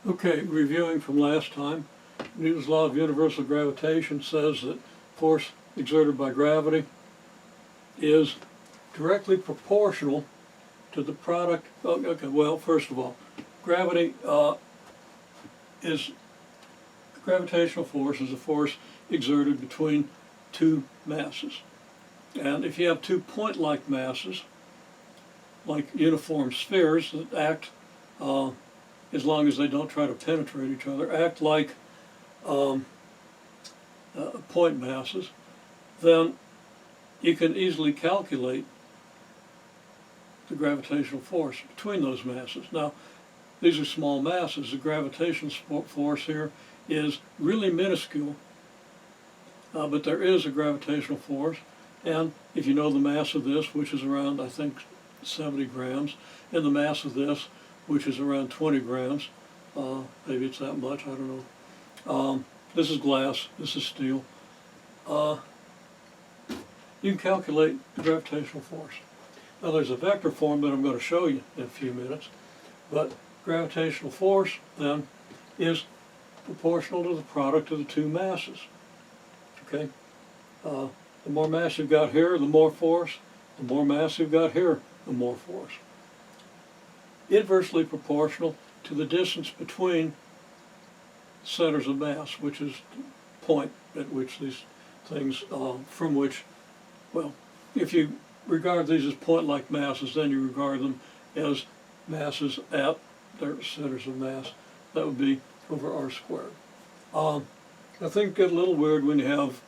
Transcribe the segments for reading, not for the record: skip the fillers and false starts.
Okay, reviewing from last time, Newton's law of universal gravitation says that force exerted by gravity is directly proportional to the product. Okay, well, first of all, gravity gravitational force is a force exerted between two masses. And if you have two point-like masses, like uniform spheres that act, as long as they don't try to penetrate each other, act like point masses, then you can easily calculate the gravitational force between those masses. Now, these are small masses. The gravitational force here is really minuscule, but there is a gravitational force. And if you know the mass of this, which is around, I think, 70 grams, and the mass of this, which is around 20 grams, maybe it's that much, I don't know. This is glass, this is steel. You can calculate the gravitational force. Now there's a vector form that I'm going to show you in a few minutes, but gravitational force then is proportional to the product of the two masses. Okay? The more mass you've got here, the more force. The more mass you've got here, the more force. Inversely proportional to the distance between centers of mass, which is the point at which these things, from which, well, if you regard these as point-like masses, then you regard them as masses at their centers of mass. That would be over r squared. I think it gets a little weird when you have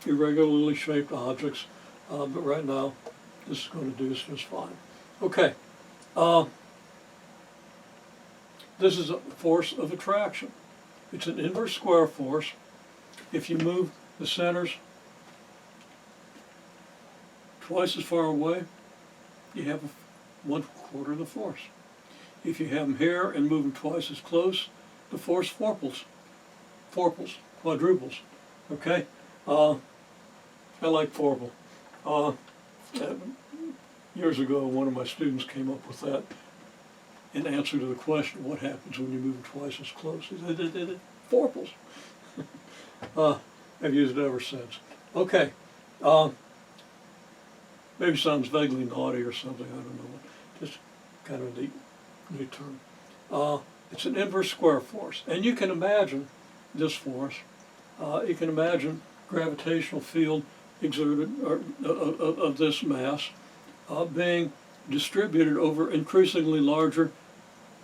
irregularly shaped objects, but right now this is going to do just fine. Okay, this is a force of attraction. It's an inverse square force. If you move the centers twice as far away, you have 1/4 the force. If you have them here and move them twice as close, the force quadruples. Okay? I like forple. Years ago, one of my students came up with that in answer to the question, what happens when you move them twice as close? He said, it forples. I've used it ever since. Okay. Maybe sounds vaguely naughty or something, I don't know. Just kind of a neat term. It's an inverse square force. And you can imagine this force. You can imagine gravitational field exerted of this mass being distributed over increasingly larger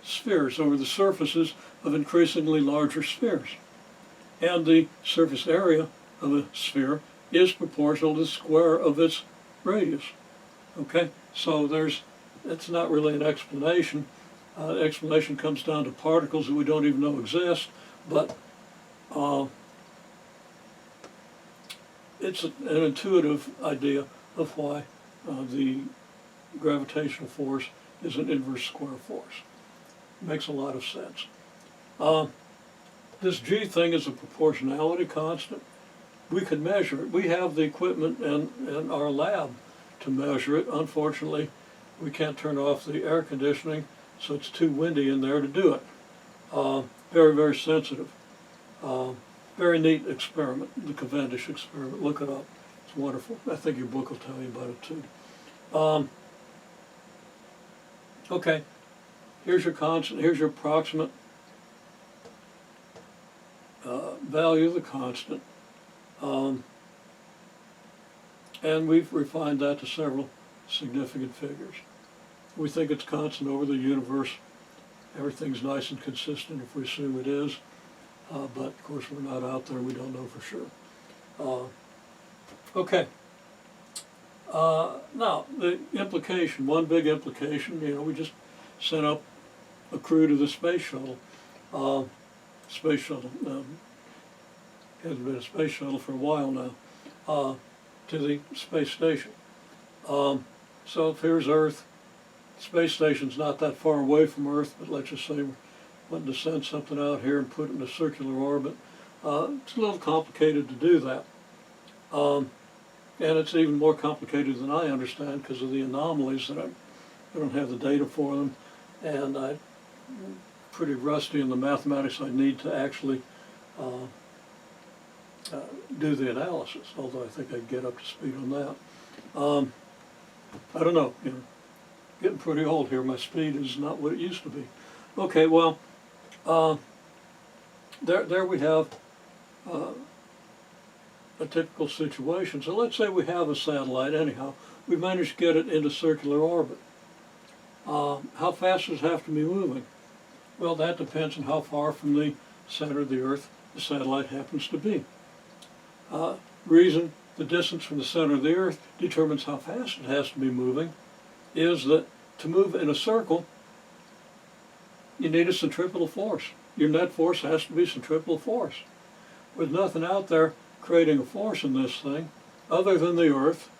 spheres, over the surfaces of increasingly larger spheres. And the surface area of a sphere is proportional to the square of its radius. Okay? So it's not really an explanation. The explanation comes down to particles that we don't even know exist, but it's an intuitive idea of why the gravitational force is an inverse square force. It makes a lot of sense. This G thing is a proportionality constant. We could measure it. We have the equipment in our lab to measure it. Unfortunately, we can't turn off the air conditioning, so it's too windy in there to do it. Very, very sensitive. Very neat experiment, the Cavendish experiment. Look it up. It's wonderful. I think your book will tell you about it too. Okay, here's your constant. Here's your approximate value of the constant. And we've refined that to several significant figures. We think it's constant over the universe. Everything's nice and consistent if we assume it is. But of course we're not out there, we don't know for sure. Okay. Now, the implication, one big implication, we just sent up a crew to the space shuttle. Hasn't been a space shuttle for a while now, to the space station. So if here's Earth, the space station's not that far away from Earth, but let's just say we're wanting to send something out here and put it in a circular orbit. It's a little complicated to do that. And it's even more complicated than I understand because of the anomalies that I don't have the data for them, and I pretty rusty in the mathematics I need to actually do the analysis, although I think I'd get up to speed on that. I don't know, getting pretty old here. My speed is not what it used to be. Okay, well, there we have a typical situation. So let's say we have a satellite anyhow. We managed to get it into circular orbit. How fast does it have to be moving? Well, that depends on how far from the center of the Earth the satellite happens to be. Reason the distance from the center of the Earth determines how fast it has to be moving is that to move in a circle, you need a centripetal force. Your net force has to be centripetal force. With nothing out there creating a force in this thing other than the Earth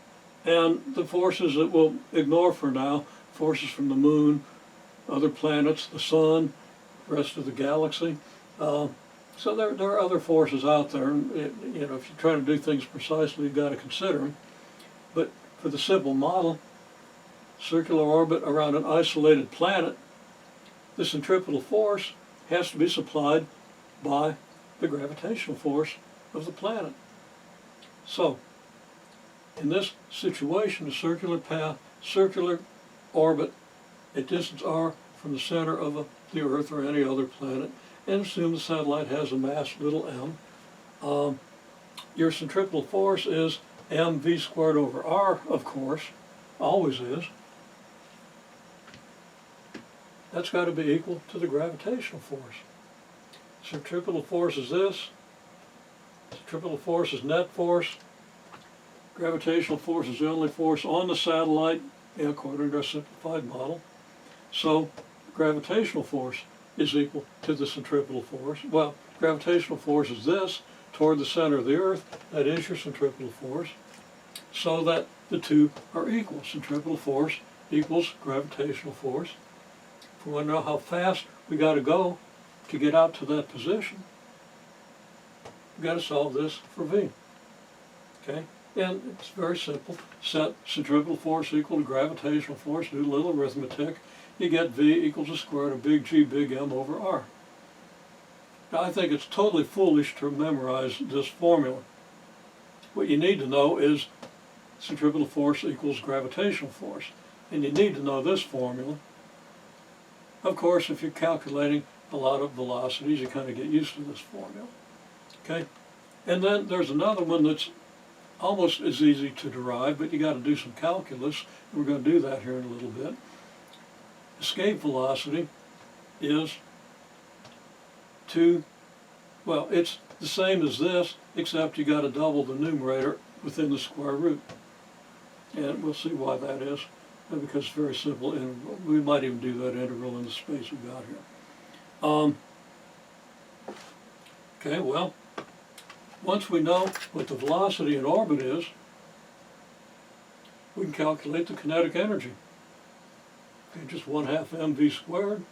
and the forces that we'll ignore for now, forces from the moon, other planets, the sun, the rest of the galaxy. So there are other forces out there, and if you're trying to do things precisely, you've got to consider them. But for the simple model, circular orbit around an isolated planet, the centripetal force has to be supplied by the gravitational force of the planet. So, in this situation, a circular path, circular orbit at distance r from the center of the Earth or any other planet, and assume the satellite has a mass little m. Your centripetal force is mv squared over r, of course, always is. That's got to be equal to the gravitational force. Centripetal force is this. Centripetal force is net force. Gravitational force is the only force on the satellite, according to our simplified model. So gravitational force is equal to the centripetal force. Well, gravitational force is this toward the center of the Earth. That is your centripetal force. So that the two are equal. Centripetal force equals gravitational force. If we want to know how fast we got to go to get out to that position, we've got to solve this for v. Okay? And it's very simple. Set centripetal force equal to gravitational force, do a little arithmetic. You get v equals the square root of big G big M over r. Now I think it's totally foolish to memorize this formula. What you need to know is centripetal force equals gravitational force. And you need to know this formula. Of course, if you're calculating a lot of velocities, you kind of get used to this formula. Okay? And then there's another one that's almost as easy to derive, but you got to do some calculus, and we're going to do that here in a little bit. Escape velocity is it's the same as this, except you got to double the numerator within the square root. And we'll see why that is, because it's very simple integral. We might even do that integral in the space we've got here. Okay, well, once we know what the velocity in orbit is, we can calculate the kinetic energy. Okay, just 1/2 mv squared.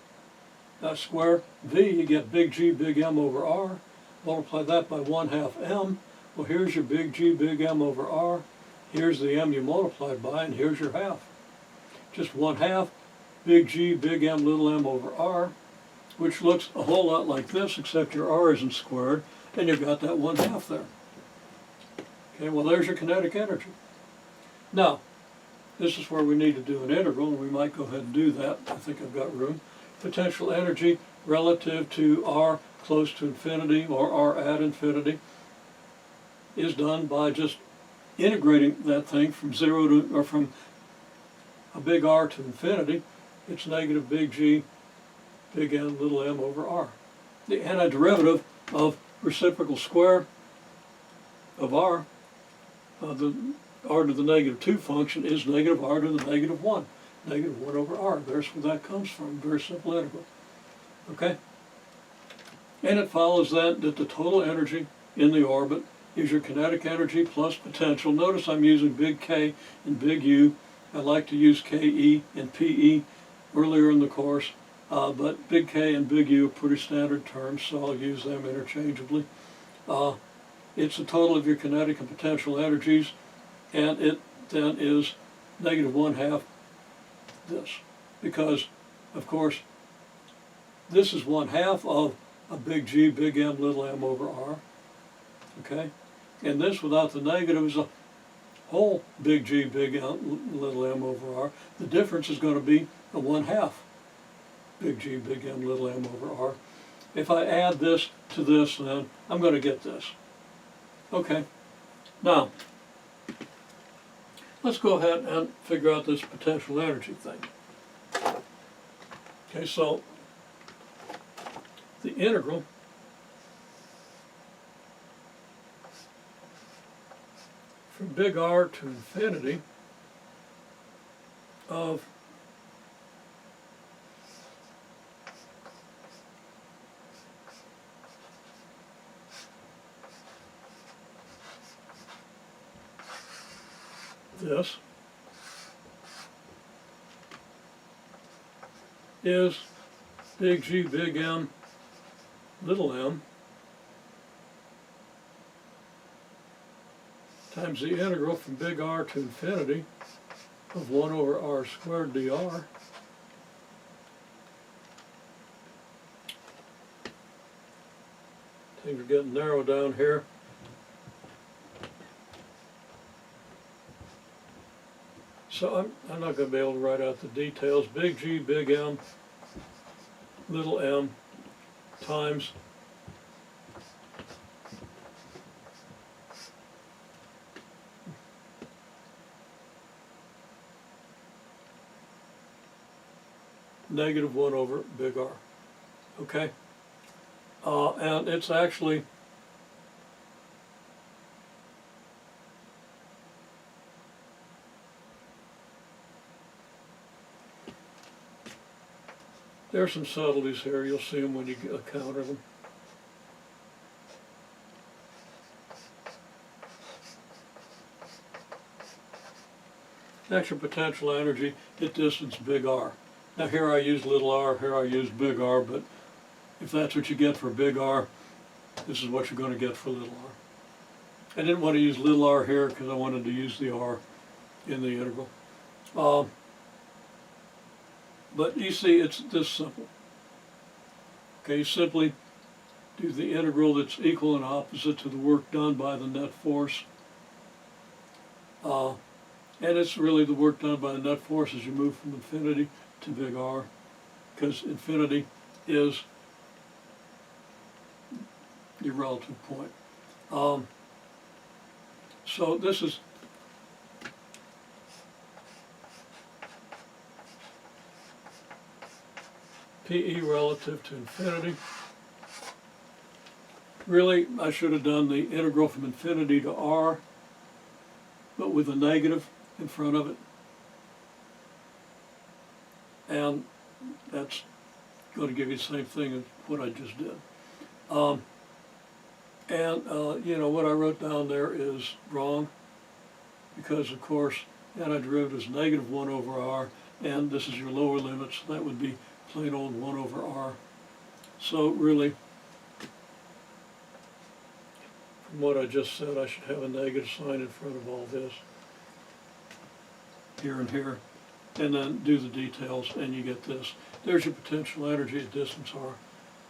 That square v, you get big G big M over r. Multiply that by 1/2 m. Well, here's your big G big M over r. Here's the m you multiplied by, and here's your half. Just 1/2 big G big M little m over r, which looks a whole lot like this, except your r isn't squared, and you've got that 1/2 there. Okay, well, there's your kinetic energy. Now, this is where we need to do an integral, and we might go ahead and do that. I think I've got room. Potential energy relative to r close to infinity or r at infinity is done by just integrating that thing from zero to, or from a big R to infinity. It's negative big G big N little m over r. The antiderivative of reciprocal square of r, the r to the -2 function is negative r to the -1. -1 over r. There's where that comes from. Very simple integral. Okay? And it follows that the total energy in the orbit is your kinetic energy plus potential. Notice I'm using big K and big U. I like to use KE and PE earlier in the course, but big K and big U are pretty standard terms, so I'll use them interchangeably. It's the total of your kinetic and potential energies, and it then is negative 1/2 this, because, of course, this is 1/2 of a big G, big M, little m over R. Okay? And this without the negative is a whole big G, big M, little m over R. The difference is going to be a 1/2 big G, big M, little m over R. If I add this to this, then I'm going to get this. Okay. Now, let's go ahead and figure out this potential energy thing. Okay, so the integral from big R to infinity of this is big G, big M, little m times the integral from big R to infinity of 1 over R squared dr. Things are getting narrow down here. So I'm not going to be able to write out the details. Big G, big M, little m times negative 1 over big R. Okay? And it's actually there are some subtleties here. You'll see them when you encounter them. Extra potential energy at distance big R. Now here I use little r, here I use big R, but if that's what you get for big R, this is what you're going to get for little r. I didn't want to use little r here because I wanted to use the r in the integral. But you see, it's this simple. Okay, you simply do the integral that's equal and opposite to the work done by the net force. And it's really the work done by the net force as you move from infinity to big R, because infinity is your relative point. So this is PE relative to infinity. Really, I should have done the integral from infinity to R, but with a negative in front of it. And that's going to give you the same thing as what I just did. You know, what I wrote down there is wrong because, of course, antiderivative is negative 1 over R, and this is your lower limit, so that would be plain old 1 over R. So really, from what I just said, I should have a negative sign in front of all this, here and here, and then do the details, and you get this. There's your potential energy at distance R,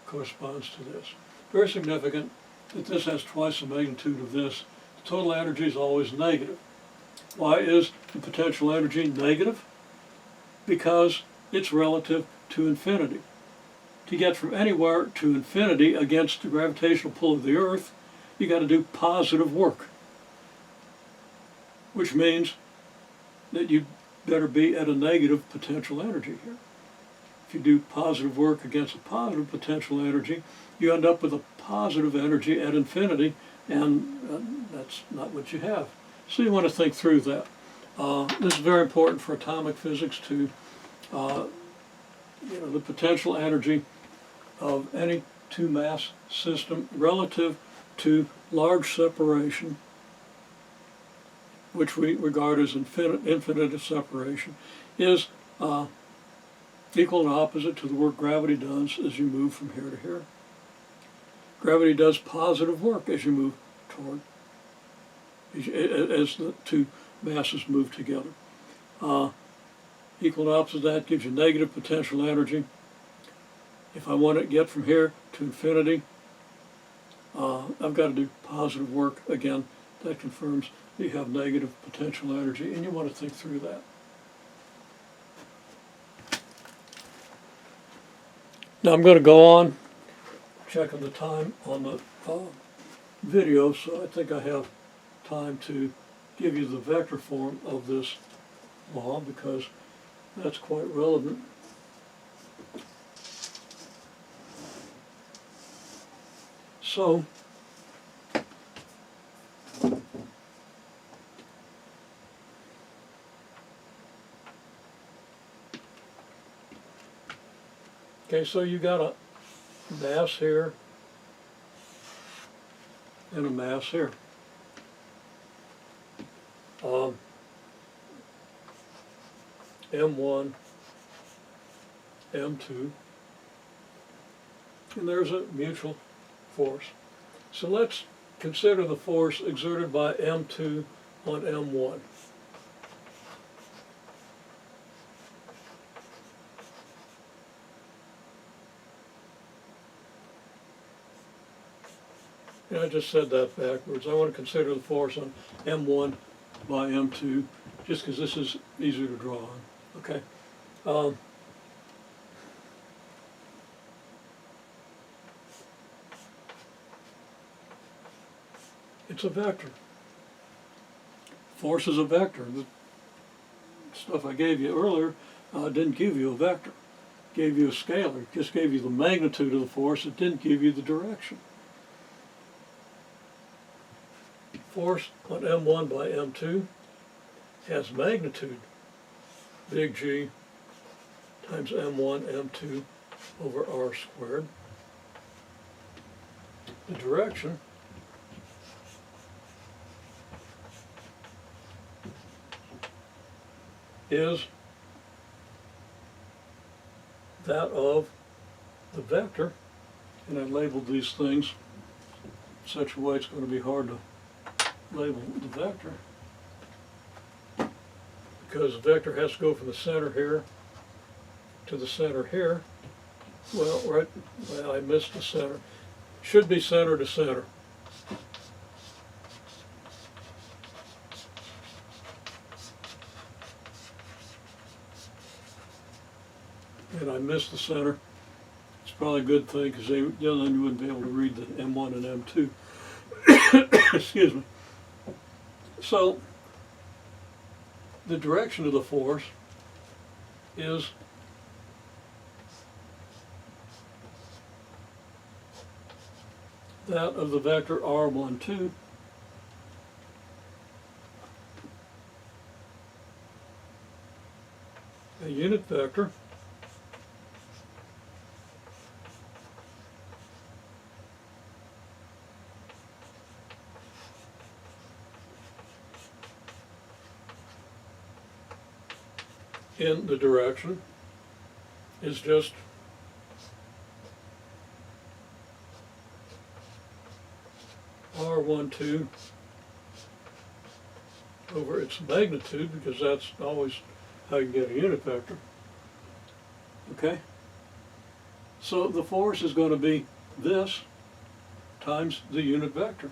corresponds to this. Very significant that this has twice the magnitude of this. The total energy is always negative. Why is the potential energy negative? Because it's relative to infinity. To get from anywhere to infinity against the gravitational pull of the Earth, you got to do positive work, which means that you better be at a negative potential energy here. If you do positive work against a positive potential energy, you end up with a positive energy at infinity, and that's not what you have. So you want to think through that. This is very important for atomic physics to, you know, the potential energy of any two-mass system relative to large separation, which we regard as infinite separation, is equal and opposite to the work gravity does as you move from here to here. Gravity does positive work as you move toward, as the two masses move together. Equal and opposite of that gives you negative potential energy. If I want to get from here to infinity, I've got to do positive work again. That confirms that you have negative potential energy, and you want to think through that. Now I'm going to go on checking the time on the video, so I think I have time to give you the vector form of this law because that's quite relevant. So okay, so you got a mass here and a mass here. M1, M2, and there's a mutual force. So let's consider the force exerted by M2 on M1. And I just said that backwards. I want to consider the force on M1 by M2 just because this is easier to draw on. Okay. It's a vector. Force is a vector. The stuff I gave you earlier didn't give you a vector. It gave you a scalar. It just gave you the magnitude of the force. It didn't give you the direction. Force on M1 by M2 has magnitude, big G, times M1, M2 over R squared. The direction is that of the vector, and I labeled these things in such a way it's going to be hard to label the vector because the vector has to go from the center here to the center here. Well, I missed the center. Should be center to center. And I missed the center. It's probably a good thing because then you wouldn't be able to read the M1 and M2. Excuse me. So the direction of the force is that of the vector R12 a unit vector in the direction is just R12 over its magnitude, because that's always how you get a unit vector. Okay? So the force is going to be this times the unit vector.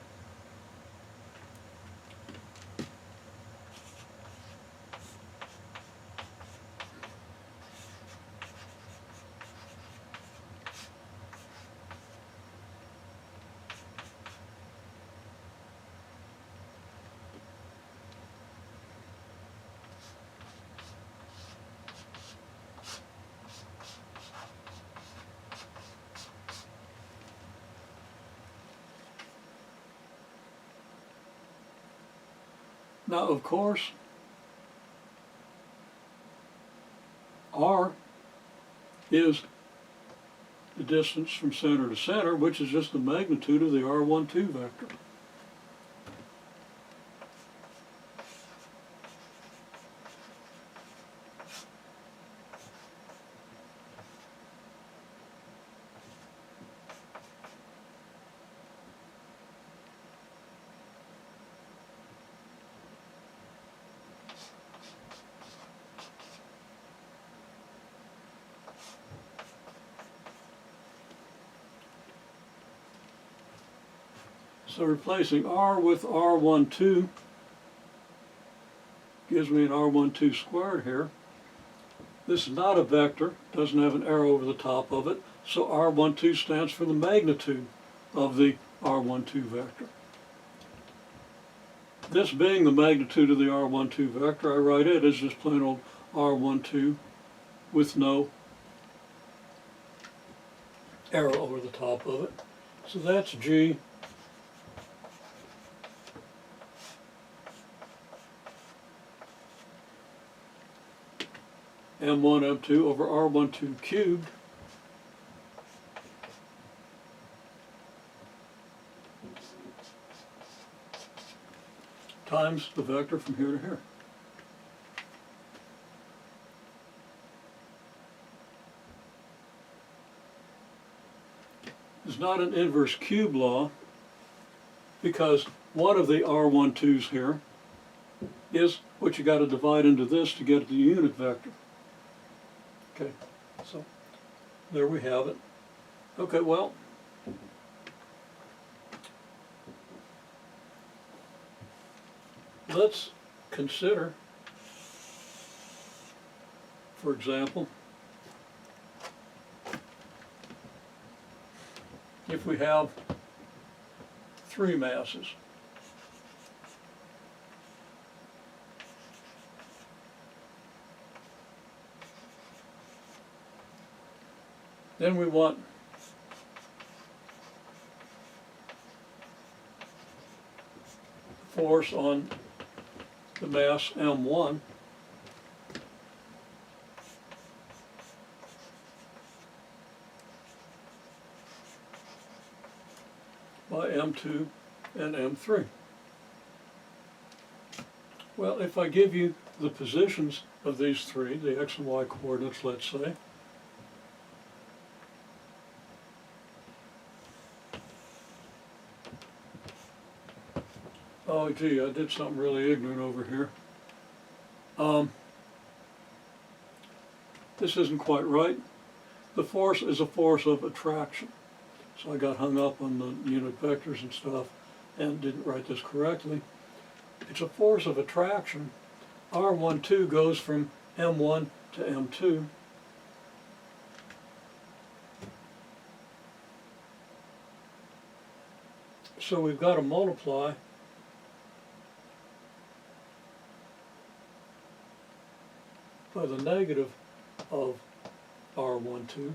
Now, of course, R is the distance from center to center, which is just the magnitude of the R12 vector. So replacing r with r12 gives me an r12 squared here. This is not a vector, doesn't have an arrow over the top of it, so r12 stands for the magnitude of the r12 vector. This being the magnitude of the r12 vector, I write it as just plain old r12 with no arrow over the top of it. So that's G M1, M2 over R12 cubed times the vector from here to here. It's not an inverse cube law because one of the R12s here is what you got to divide into this to get the unit vector. Okay, so there we have it. Okay, well, let's consider, for example, if we have three masses. Then we want force on the mass M1 by M2 and M3. Well, if I give you the positions of these three, the x and y coordinates, let's say, oh gee, I did something really ignorant over here. This isn't quite right. The force is a force of attraction. So I got hung up on the unit vectors and stuff and didn't write this correctly. It's a force of attraction. R12 goes from M1 to M2. So we've got to multiply by the negative of R12.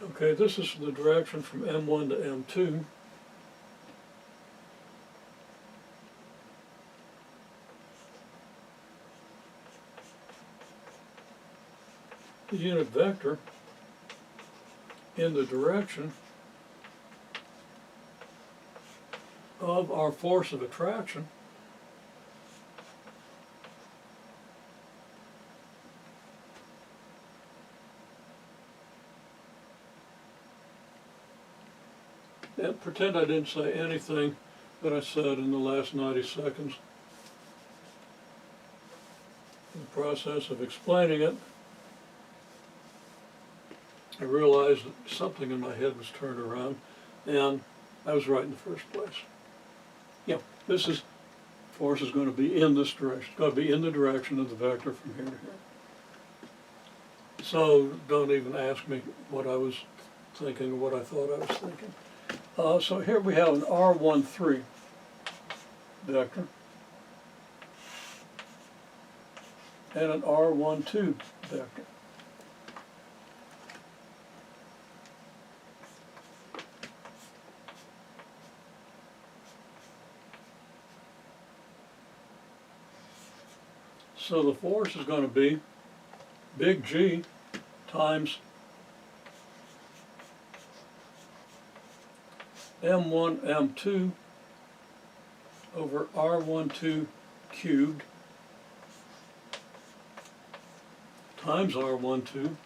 Okay, this is the direction from M1 to M2. The unit vector in the direction of our force of attraction and pretend I didn't say anything that I said in the last 90 seconds in the process of explaining it. I realized that something in my head was turned around, and I was right in the first place. Yeah, force is going to be in this direction. It's going to be in the direction of the vector from here to here. So don't even ask me what I was thinking or what I thought I was thinking. So here we have an R13 vector and an R12 vector. So the force is going to be big G times M1, M2 over R12 cubed times R12.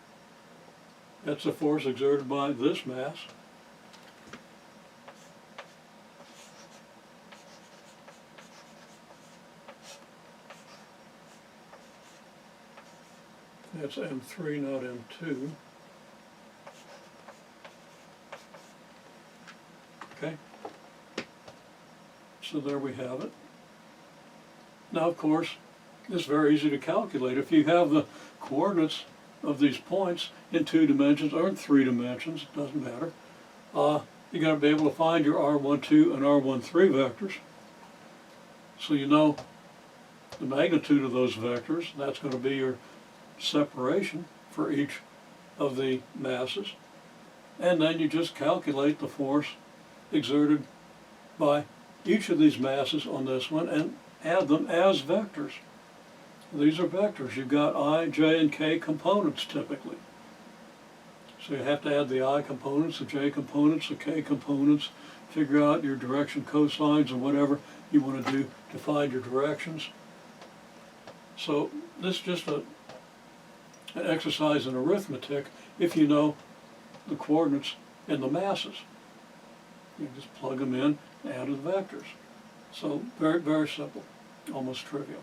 That's the force exerted by this mass. That's M3, not M2. Okay. So there we have it. Now, of course, it's very easy to calculate. If you have the coordinates of these points in 2 dimensions or in 3 dimensions, it doesn't matter, you're going to be able to find your R12 and R13 vectors. So you know the magnitude of those vectors. That's going to be your separation for each of the masses. And then you just calculate the force exerted by each of these masses on this one and add them as vectors. These are vectors. You've got I, J, and K components typically. So you have to add the I components, the J components, the K components, figure out your direction cosines or whatever you want to do to find your directions. So this is just an exercise in arithmetic if you know the coordinates and the masses. You just plug them in and add the vectors. So very, very simple, almost trivial.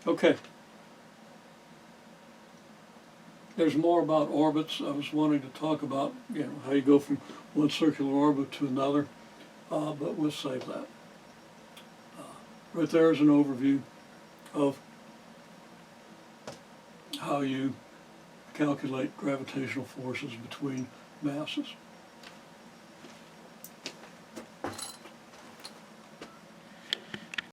Okay. There's more about orbits. I was wanting to talk about, how you go from one circular orbit to another, but we'll save that. Right there is an overview of how you calculate gravitational forces between masses.